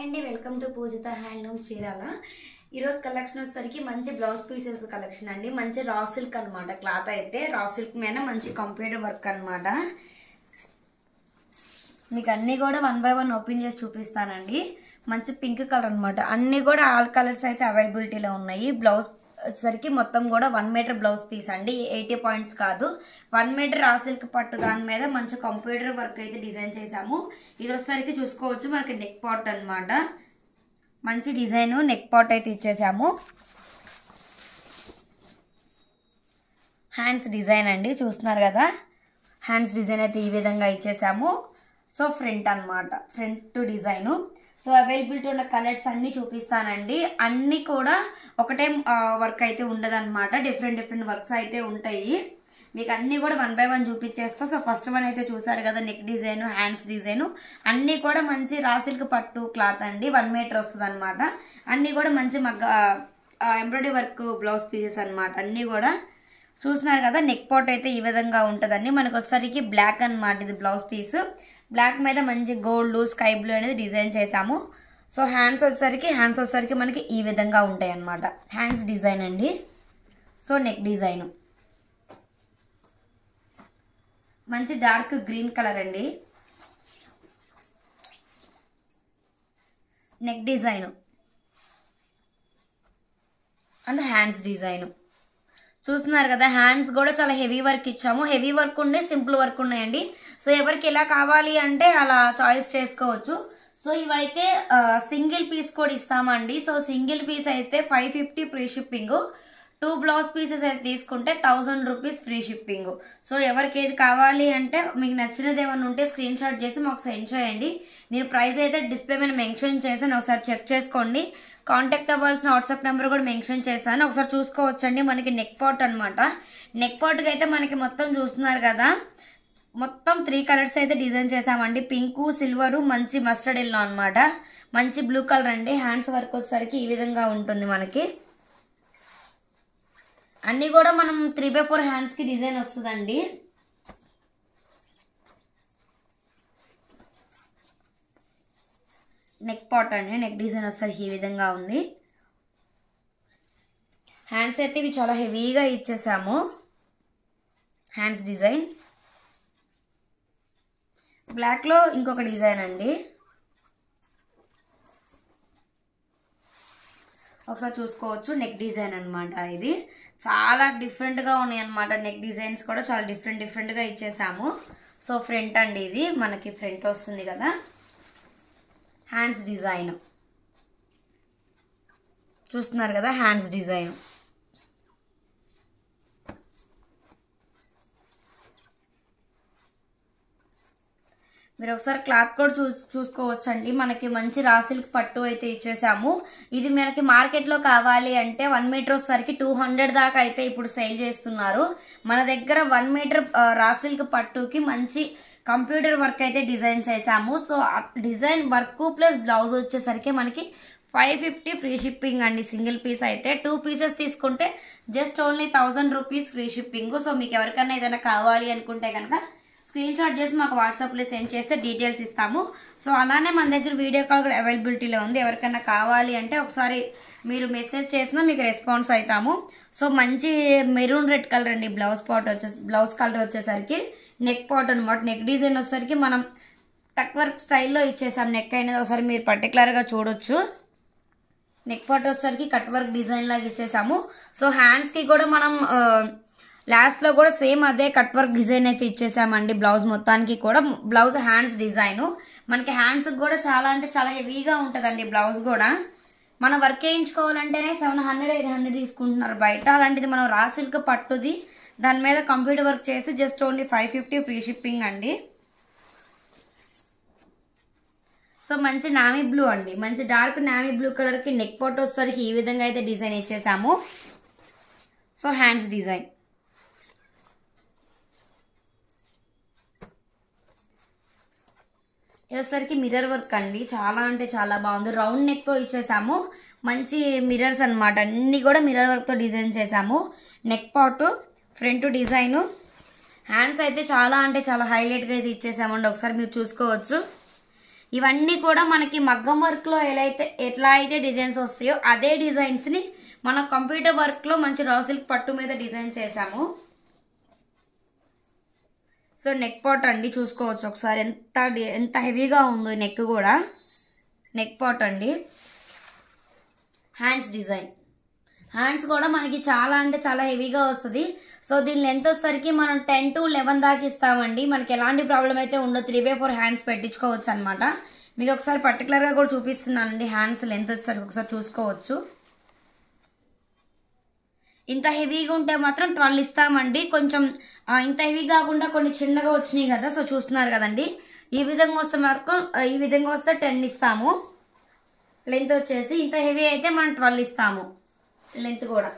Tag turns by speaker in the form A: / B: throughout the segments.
A: అండి welcome to Poojitha handlooms Chirala. ఈరోజు collection వచ్చేసరికి మంచి బ్లౌజ్ పీసెస్ కలెక్షన్ అండి. మంచి రా సిల్క్ అనమాట. క్లాత్ అయితే రా సిల్క్ మీద మంచి కంప్యూటర్ వర్క్ అనమాట. మీకు అన్నీ కూడా 1 by 1 ఓపెన్ చేసి చూపిస్తానండి. మంచి పింక్ కలర్ అనమాట. అన్నీ కూడా ఆల్ కలర్స్ అయితే అవైలబిలిటీలో ఉన్నాయి. బ్లౌజ్ వచ్చేసరికి మొత్తం కూడా 1 మీటర్ బ్లౌజ్ పీస్ అండి. 80 పాయింట్స్ కాదు, 1 మీటర్ రా సిల్క్ పట్టు దాని మీద మంచి కంప్యూటర్ వర్క్ అయితే డిజైన్ చేసాము. ఇది వచ్చేసరికి చూసుకోవచ్చు మనకి నెక్ పాట్ అనమాట. మంచి డిజైన్ నెక్ పాట్ అయితే ఇచ్చేసాము. హ్యాండ్స్ డిజైన్ అండి, చూస్తున్నారు కదా. హ్యాండ్స్ డిజైన్ అయితే ఈ విధంగా ఇచ్చేసాము. సో ఫ్రంట్ అనమాట, ఫ్రంట్ డిజైను. సో అవైలబిలిటీ ఉన్న కలర్స్ అన్నీ చూపిస్తానండి. అన్నీ కూడా ఒకటే వర్క్ అయితే ఉండదన్నమాట. డిఫరెంట్ వర్క్స్ అయితే ఉంటాయి. మీకు అన్నీ కూడా 1 by 1 చూపించేస్తా. సో ఫస్ట్ వన్ అయితే చూసారు కదా, నెక్ డిజైన్, హ్యాండ్స్ డిజైన్ అన్నీ కూడా మంచి రా సిల్క్ పట్టు క్లాత్ అండి. 1 మీటర్ వస్తుంది అనమాట. అన్నీ కూడా మంచి ఎంబ్రాయిడరీ వర్క్ బ్లౌజ్ పీసెస్ అనమాట. అన్నీ కూడా చూస్తున్నారు కదా. నెక్ పాట్ అయితే ఈ విధంగా ఉంటుందండి. మనకు వచ్చేసరికి బ్లాక్ అనమాట. ఇది బ్లౌజ్ పీస్ బ్లాక్ మీద మంచి గోల్డ్ స్కై బ్లూ అనేది డిజైన్ చేసాము. సో హ్యాండ్స్ వచ్చేసరికి మనకి ఈ విధంగా ఉంటాయి అన్నమాట. హ్యాండ్స్ డిజైన్ అండి. సో నెక్ డిజైన్ మంచి డార్క్ గ్రీన్ కలర్ అండి. Neck design and hands design చూస్తున్నారు కదా. హ్యాండ్స్ కూడా చాలా హెవీ వర్క్ ఇచ్చాము. హెవీ వర్క్ ఉండే, సింపుల్ వర్క్ ఉన్నాయండి. సో ఎవరికి ఎలా కావాలి అంటే అలా చాయిస్ చేసుకోవచ్చు. సో ఇవైతే సింగిల్ పీస్ కూడా ఇస్తామండి. సో సింగిల్ పీస్ అయితే 550 ఫ్రీ షిప్పింగ్. 2 బ్లౌజ్ పీసెస్ అయితే తీసుకుంటే 1000 రూపీస్ ఫ్రీ షిప్పింగ్. సో ఎవరికి ఏది కావాలి అంటే మీకు నచ్చినది ఏమైనా ఉంటే స్క్రీన్ షాట్ చేసి మాకు సెండ్ చేయండి. నేను ప్రైస్ అయితే డిస్ప్లే మీద మెన్షన్ చేశాను, ఒకసారి చెక్ చేసుకోండి. కాంటాక్ట్ అవ్వాల్సిన వాట్సాప్ నెంబర్ కూడా మెన్షన్ చేశాను, ఒకసారి చూసుకోవచ్చండి. మనకి నెక్ పాట్ అనమాట. నెక్ పాట్కి అయితే మనకి మొత్తం చూస్తున్నారు కదా, మొత్తం 3 కలర్స్ అయితే డిజైన్ చేసామండి. పింకు, సిల్వరు, మంచి మస్టర్డ్ ఎల్లో అనమాట. మంచి బ్లూ కలర్ అండి. హ్యాండ్స్ వర్క్ వచ్చేసరికి ఈ విధంగా ఉంటుంది మనకి. అన్నీ కూడా మనం 3 by 4 హ్యాండ్స్కి డిజైన్ వస్తుందండి. నెక్ పాట్ అండి. నెక్ డిజైన్ వచ్చేసరికి ఈ విధంగా ఉంది. హ్యాండ్స్ అయితే ఇవి చాలా హెవీగా ఇచ్చేసాము. హ్యాండ్స్ డిజైన్ బ్లాక్లో ఇంకొక డిజైన్ అండి. ఒకసారి చూసుకోవచ్చు. నెక్ డిజైన్ అనమాట. ఇది చాలా డిఫరెంట్గా ఉన్నాయి అనమాట. నెక్ డిజైన్స్ కూడా చాలా డిఫరెంట్గా ఇచ్చేసాము. సో ఫ్రంట్ అండి, ఇది మనకి ఫ్రంట్ వస్తుంది కదా. హ్యాండ్స్ డిజైన్ చూస్తున్నారు కదా. హ్యాండ్స్ డిజైన్ మీరు ఒకసారి క్లాత్ కూడా చూసుకోవచ్చండి. మనకి మంచి రా సిల్క్ పట్టు అయితే ఇచ్చేసాము. ఇది మనకి మార్కెట్లో కావాలి అంటే 1 మీటర్ వచ్చేసరికి 200 దాకా అయితే ఇప్పుడు సేల్ చేస్తున్నారు. మన దగ్గర 1 మీటర్ రా సిల్క్ పట్టుకి మంచి కంప్యూటర్ వర్క్ అయితే డిజైన్ చేసాము. So design work plus blouse వచ్చేసరికి మనకి 550 ఫ్రీ షిప్పింగ్ అండి. సింగిల్ పీస్ అయితే 2 పీసెస్ తీసుకుంటే just only 1000 rupees free shipping. So మీకు ఎవరికైనా ఏదైనా కావాలి అనుకుంటే కనుక స్క్రీన్ షాట్ చేసి మాకు వాట్సాప్లో సెండ్ చేస్తే డీటెయిల్స్ ఇస్తాము. సో అలానే మన దగ్గర వీడియో కాల్ కూడా అవైలబిలిటీలో ఉంది. ఎవరికైనా కావాలి అంటే ఒకసారి మీరు మెసేజ్ చేసినా మీకు రెస్పాన్స్ అవుతాము. సో మంచి మెరూన్ రెడ్ కలర్ అండి. బ్లౌజ్ కలర్ వచ్చేసరికి నెక్ పాట్ అనమాట. నెక్ డిజైన్ వచ్చేసరికి మనం కట్ వర్క్ స్టైల్లో ఇచ్చేసాం. నెక్ అనేది ఒకసారి మీరు పర్టికులర్గా చూడొచ్చు. నెక్ పాట్ వచ్చేసరికి కట్ వర్క్ డిజైన్ లాగా ఇచ్చేసాము. సో హ్యాండ్స్కి కూడా మనం లాస్ట్లో కూడా సేమ్ అదే కట్ వర్క్ డిజైన్ అయితే ఇచ్చేసామండి. బ్లౌజ్ మొత్తానికి కూడా బ్లౌజ్ హ్యాండ్స్ డిజైను మనకి. హ్యాండ్స్కి కూడా చాలా అంటే చాలా హెవీగా ఉంటుందండి. బ్లౌజ్ కూడా మనం వర్క్ వేయించుకోవాలంటేనే 700-800 తీసుకుంటున్నారు బయట. అలాంటిది మనం రా సిల్క్ పట్టుది దాని మీద కంప్యూటర్ వర్క్ చేసి జస్ట్ ఓన్లీ 550 ఫ్రీ షిప్పింగ్ అండి. సో మంచి నావీ బ్లూ అండి. మంచి డార్క్ నావీ బ్లూ కలర్కి నెక్ పాట్ వచ్చేసరికి ఈ విధంగా అయితే డిజైన్ ఇచ్చేసాము. సో హ్యాండ్స్ డిజైన్ వచ్చేసరికి మిర్రర్ వర్క్ అండి. చాలా అంటే చాలా బాగుంది. రౌండ్ నెక్తో ఇచ్చేసాము. మంచి మిర్రర్స్ అనమాట. అన్నీ కూడా మిర్రర్ వర్క్తో డిజైన్ చేసాము. నెక్ పాటు, ఫ్రంట్ డిజైను, హ్యాండ్స్ అయితే చాలా అంటే చాలా హైలైట్గా అయితే ఇచ్చేసామండి. ఒకసారి మీరు చూసుకోవచ్చు. ఇవన్నీ కూడా మనకి మగ్గం వర్క్లో ఎట్లా అయితే డిజైన్స్ వస్తాయో అదే డిజైన్స్ని మనం కంప్యూటర్ వర్క్లో మంచి రా సిల్క్ పట్టు మీద డిజైన్ చేసాము. సో నెక్ పాట్ అండి, చూసుకోవచ్చు ఒకసారి ఎంత హెవీగా ఉందో నెక్ కూడా. నెక్ పాట్ అండి. Hands design. హ్యాండ్స్ కూడా మనకి చాలా అంటే చాలా హెవీగా వస్తుంది. సో దీని లెంత్ వచ్చేసరికి మనం 10 to 11 దాకా ఇస్తామండి. మనకి ఎలాంటి ప్రాబ్లం అయితే ఉండదు. 3/4 హ్యాండ్స్ పెట్టించుకోవచ్చు అనమాట. మీకు ఒకసారి పర్టికులర్గా కూడా చూపిస్తున్నానండి. హ్యాండ్స్ లెంత్ వచ్చేసరికి ఒకసారి చూసుకోవచ్చు. ఇంత హెవీగా ఉంటే మాత్రం 12 ఇస్తామండి. కొంచెం ఇంత హెవీ కాకుండా కొన్ని చిన్నగా వచ్చినాయి కదా, సో చూస్తున్నారు కదండి. ఈ విధంగా వస్తే 10 ఇస్తాము. లెంత్ వచ్చేసి ఇంత హెవీ అయితే మనం 12 ఇస్తాము లెంత్ కూడా.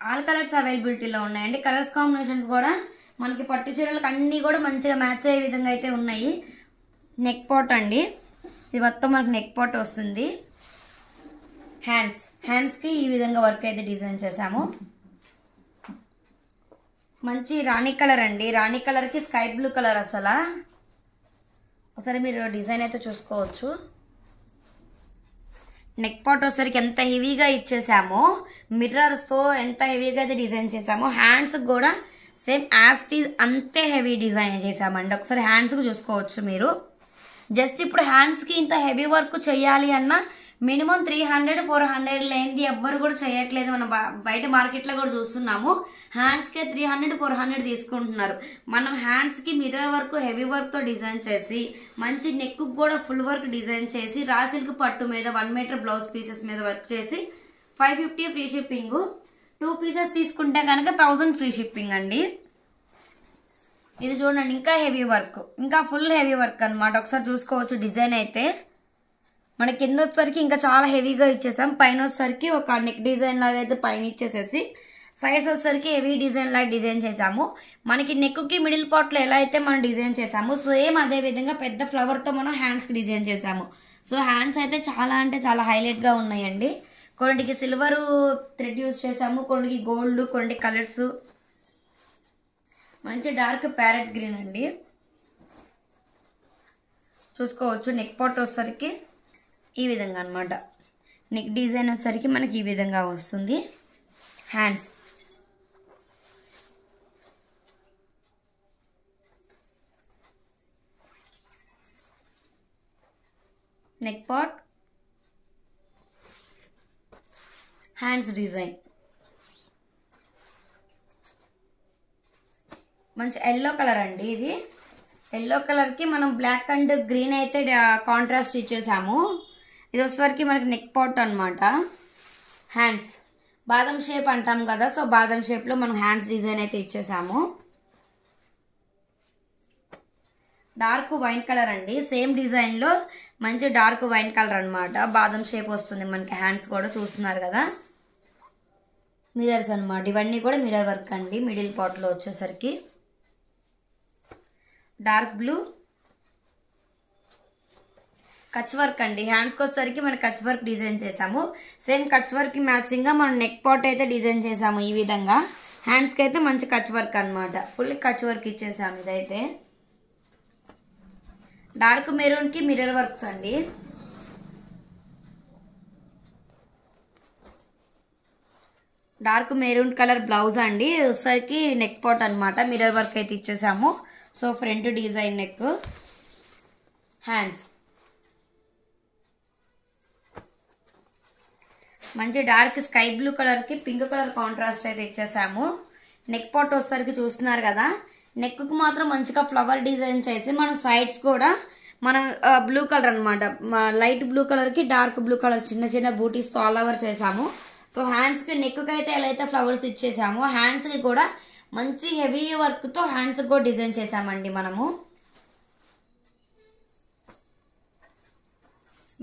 A: ఆల్ కలర్స్ అవైలబిలిటీలో ఉన్నాయండి. కలర్స్ కాంబినేషన్స్ కూడా మనకి పట్టు చీరలకు అన్నీ కూడా మంచిగా మ్యాచ్ అయ్యే విధంగా అయితే ఉన్నాయి. నెక్ పాట్ అండి, ఇది మొత్తం మనకి నెక్ పాట్ వస్తుంది. హ్యాండ్స్కి ఈ విధంగా వర్క్ అయితే డిజైన్ చేసాము. మంచి రాణి కలర్ అండి. రాణి కలర్కి స్కై బ్లూ కలర్. ఒకసారి మీరు డిజైన్ అయితే చూసుకోవచ్చు. నెక్ పాట్ వచ్చేసరికి ఎంత హెవీగా ఇచ్చేసామో, మిర్రర్స్తో ఎంత హెవీగా అయితే డిజైన్ చేసామో, హ్యాండ్స్ కూడా సేమ్ యాస్టీజ్ అంతే హెవీ డిజైన్ చేసామండి. ఒకసారి హ్యాండ్స్కి చూసుకోవచ్చు మీరు. జస్ట్ ఇప్పుడు హ్యాండ్స్కి ఇంత హెవీ వర్క్ చేయాలి అన్నా మినిమం 300-400 లేనిది ఎవ్వరు కూడా చేయట్లేదు. మనం బయట మార్కెట్లో కూడా చూస్తున్నాము. హ్యాండ్స్కే 300-400 తీసుకుంటున్నారు. మనం హ్యాండ్స్కి మిర్రర్ వర్క్ హెవీ వర్క్తో డిజైన్ చేసి మంచి నెక్ కూడా ఫుల్ వర్క్ డిజైన్ చేసి రా సిల్క్ పట్టు మీద 1 మీటర్ బ్లౌజ్ పీసెస్ మీద వర్క్ చేసి 550 ఫ్రీ షిప్పింగ్. 2 పీసెస్ తీసుకుంటే కనుక 1000 ఫ్రీ షిప్పింగ్ అండి. ఇది చూడండి, ఇంకా హెవీ వర్క్, ఇంకా ఫుల్ హెవీ వర్క్ అనమాట. ఒకసారి చూసుకోవచ్చు. డిజైన్ అయితే మనకి కింద వచ్చేసరికి ఇంకా చాలా హెవీగా ఇచ్చేసాం. పైన వచ్చేసరికి ఒక నెక్ డిజైన్ లాగా అయితే పైన ఇచ్చేసేసి సైడ్స్ వచ్చేసరికి హెవీ డిజైన్ లాగా డిజైన్ చేసాము. మనకి నెక్కి మిడిల్ పార్ట్లో ఎలా అయితే మనం డిజైన్ చేసాము సేమ్ అదే విధంగా పెద్ద ఫ్లవర్తో మనం హ్యాండ్స్కి డిజైన్ చేసాము. సో హ్యాండ్స్ అయితే చాలా అంటే చాలా హైలైట్గా ఉన్నాయండి. కొన్నిటికి సిల్వర్ థ్రెడ్ యూజ్ చేసాము, కొన్నిటికి గోల్డ్, కొన్ని కలర్స్. మంచి డార్క్ ప్యారెట్ గ్రీన్ అండి, చూసుకోవచ్చు. నెక్ పార్ట్ వచ్చేసరికి ఈ విధంగా అనమాట. నెక్ డిజైన్ వచ్చేసరికి మనకి ఈ విధంగా వస్తుంది. Hands neck part, hands design. మంచి ఎల్లో కలర్ అండి. ఇది ఎల్లో కలర్కి మనం బ్లాక్ అండ్ గ్రీన్ అయితే కాంట్రాస్ట్ ఇచ్చేసాము. ఇది వచ్చేసరికి మనకి నెక్ పాట్ అనమాట. హ్యాండ్స్ బాదం షేప్ అంటాం కదా, సో బాదం షేప్లో మనం హ్యాండ్స్ డిజైన్ అయితే ఇచ్చేసాము. డార్క్ వైన్ కలర్ అండి. సేమ్ డిజైన్లో మంచి డార్క్ వైన్ కలర్ అనమాట. బాదం షేప్ వస్తుంది మనకి. హ్యాండ్స్ కూడా చూస్తున్నారు కదా, మిర్రర్స్ అనమాట. ఇవన్నీ కూడా మిర్రర్ వర్క్ అండి. మిడిల్ పార్ట్లో వచ్చేసరికి డార్క్ బ్లూ, కచ్ వర్క్ అండి. హ్యాండ్స్కి వచ్చేసరికి మనం కచ్ వర్క్ డిజైన్ చేసాము. సేమ్ కచ్ వర్క్కి మ్యాచింగ్గా మనం నెక్ పాట్ అయితే డిజైన్ చేసాము. ఈ విధంగా హ్యాండ్స్కి అయితే మంచి కచ్ వర్క్ అనమాట. ఫుల్ కచ్ వర్క్ ఇచ్చేసాము. ఇదైతే డార్క్ మెరూన్కి మిర్రర్ వర్క్స్ అండి. డార్క్ మెరూన్ కలర్ బ్లౌజ్ అండి. వచ్చేసరికి నెక్ పాట్ అనమాట. మిర్రర్ వర్క్ అయితే ఇచ్చేసాము. So front design neck, hands మంచి డార్క్ స్కై బ్లూ కలర్కి పింక్ కలర్ కాంట్రాస్ట్ అయితే ఇచ్చేసాము. నెక్ పాట్ వచ్చేసరికి చూస్తున్నారు కదా, నెక్కు మాత్రం మంచిగా ఫ్లవర్ డిజైన్ చేసి మనం సైడ్స్ కూడా మనం బ్లూ కలర్ అనమాట. లైట్ బ్లూ కలర్కి డార్క్ బ్లూ కలర్ చిన్న చిన్న బూటీస్తో ఆల్ ఓవర్ చేసాము. సో హ్యాండ్స్కి నెక్కి అయితే ఎలా అయితే ఫ్లవర్స్ ఇచ్చేసామో హ్యాండ్స్కి కూడా మంచి హెవీ వర్క్తో హ్యాండ్స్కి కూడా డిజైన్ చేసామండి మనము.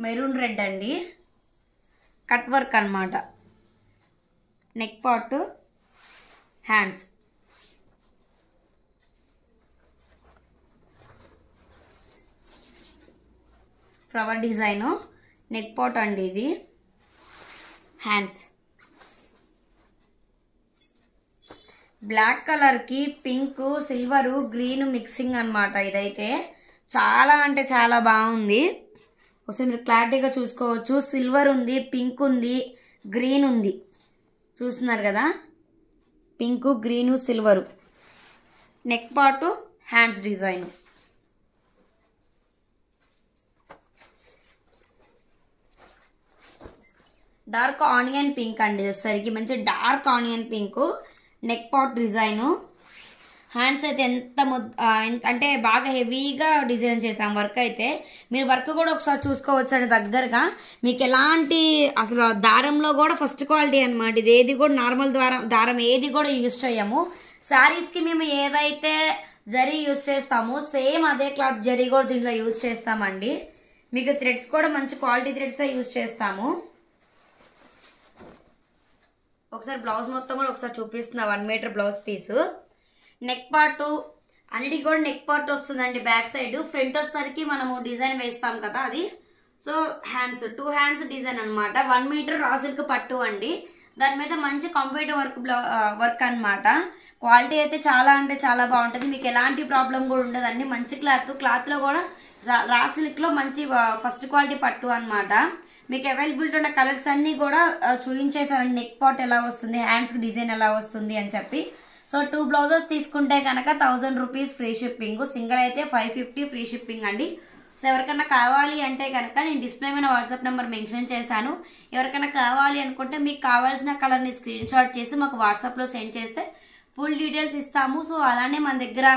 A: మెరూన్ రెడ్ అండి, కట్ వర్క్ అనమాట. Neck part, hands flower design, neck part అండి ఇది, హ్యాండ్స్ బ్లాక్ కలర్కి పింక్ సిల్వరు గ్రీన్ మిక్సింగ్ అనమాట. ఇదైతే చాలా అంటే చాలా బాగుంది. ఒకసారి మీరు క్లారిటీగా చూసుకోవచ్చు. సిల్వర్ ఉంది, పింక్ ఉంది, గ్రీన్ ఉంది. చూస్తున్నారు కదా, pink green silver. Neck part hands design. Dark onion pink అండి. వచ్చేసరికి మంచి dark onion pink. Neck part design. Hands అయితే ఎంత అంటే బాగా హెవీగా డిజైన్ చేసాం. వర్క్ అయితే మీరు వర్క్ కూడా ఒకసారి చూసుకోవచ్చు అండి దగ్గరగా. మీకు ఎలాంటి అసలు దారంలో కూడా ఫస్ట్ క్వాలిటీ అనమాట. ఇది ఏది కూడా నార్మల్ దారం ఏది కూడా యూజ్ చేయము. శారీస్కి మేము ఏదైతే జరీ యూజ్ చేస్తామో సేమ్ అదే క్లాత్ జరీ కూడా దీంట్లో యూజ్ చేస్తామండి. మీకు థ్రెడ్స్ కూడా మంచి క్వాలిటీ థ్రెడ్సే యూజ్ చేస్తాము. ఒకసారి బ్లౌజ్ మొత్తం కూడా ఒకసారి చూపిస్తున్నా. 1 meter blouse piece. Neck part అన్నిటికి కూడా నెక్ పార్ట్ వస్తుందండి బ్యాక్ సైడ్. ఫ్రంట్ వచ్చేసరికి మనము డిజైన్ వేస్తాం కదా అది. సో హ్యాండ్స్ 2 హ్యాండ్స్ డిజైన్ అనమాట. 1 మీటర్ రా సిల్క్ పట్టు అండి. దాని మీద మంచి కంప్యూటర్ వర్క్ అనమాట. క్వాలిటీ అయితే చాలా అంటే చాలా బాగుంటుంది. మీకు ఎలాంటి ప్రాబ్లం కూడా ఉండదండి. మంచి క్లాత్లో కూడా రా సిల్క్లో మంచి ఫస్ట్ క్వాలిటీ పట్టు అనమాట. మీకు అవైలబిలిటీ ఉన్న కలర్స్ అన్నీ కూడా చూపించేసారండి. నెక్ పార్ట్ ఎలా వస్తుంది, హ్యాండ్స్కి డిజైన్ ఎలా వస్తుంది అని చెప్పి. సో 2 బ్లౌజెస్ తీసుకుంటే కనుక 1000 రూపీస్ ఫ్రీ షిప్పింగ్. సింగిల్ అయితే 550 ఫ్రీ షిప్పింగ్ అండి. సో ఎవరికైనా కావాలి అంటే కనుక నేను డిస్ప్లే మీద వాట్సాప్ నెంబర్ మెన్షన్ చేశాను. ఎవరికైనా కావాలి అనుకుంటే మీకు కావాల్సిన కలర్ని స్క్రీన్ షాట్ చేసి మాకు వాట్సాప్లో సెండ్ చేస్తే ఫుల్ డీటెయిల్స్ ఇస్తాము. సో అలానే మన దగ్గర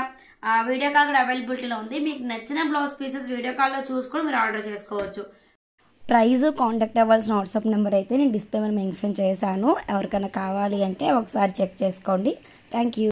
A: వీడియో కాల్ కూడా అవైలబిలిటీలో ఉంది. మీకు నచ్చిన బ్లౌజ్ పీసెస్ వీడియో కాల్లో చూసుకొని మీరు ఆర్డర్ చేసుకోవచ్చు. ప్రైస్ కాంటాక్ట్ అవ్వాల్సిన వాట్సాప్ నెంబర్ అయితే నేను డిస్ప్లే మీద మెన్షన్ చేశాను. ఎవరికైనా కావాలి అంటే ఒకసారి చెక్ చేసుకోండి. Thank you.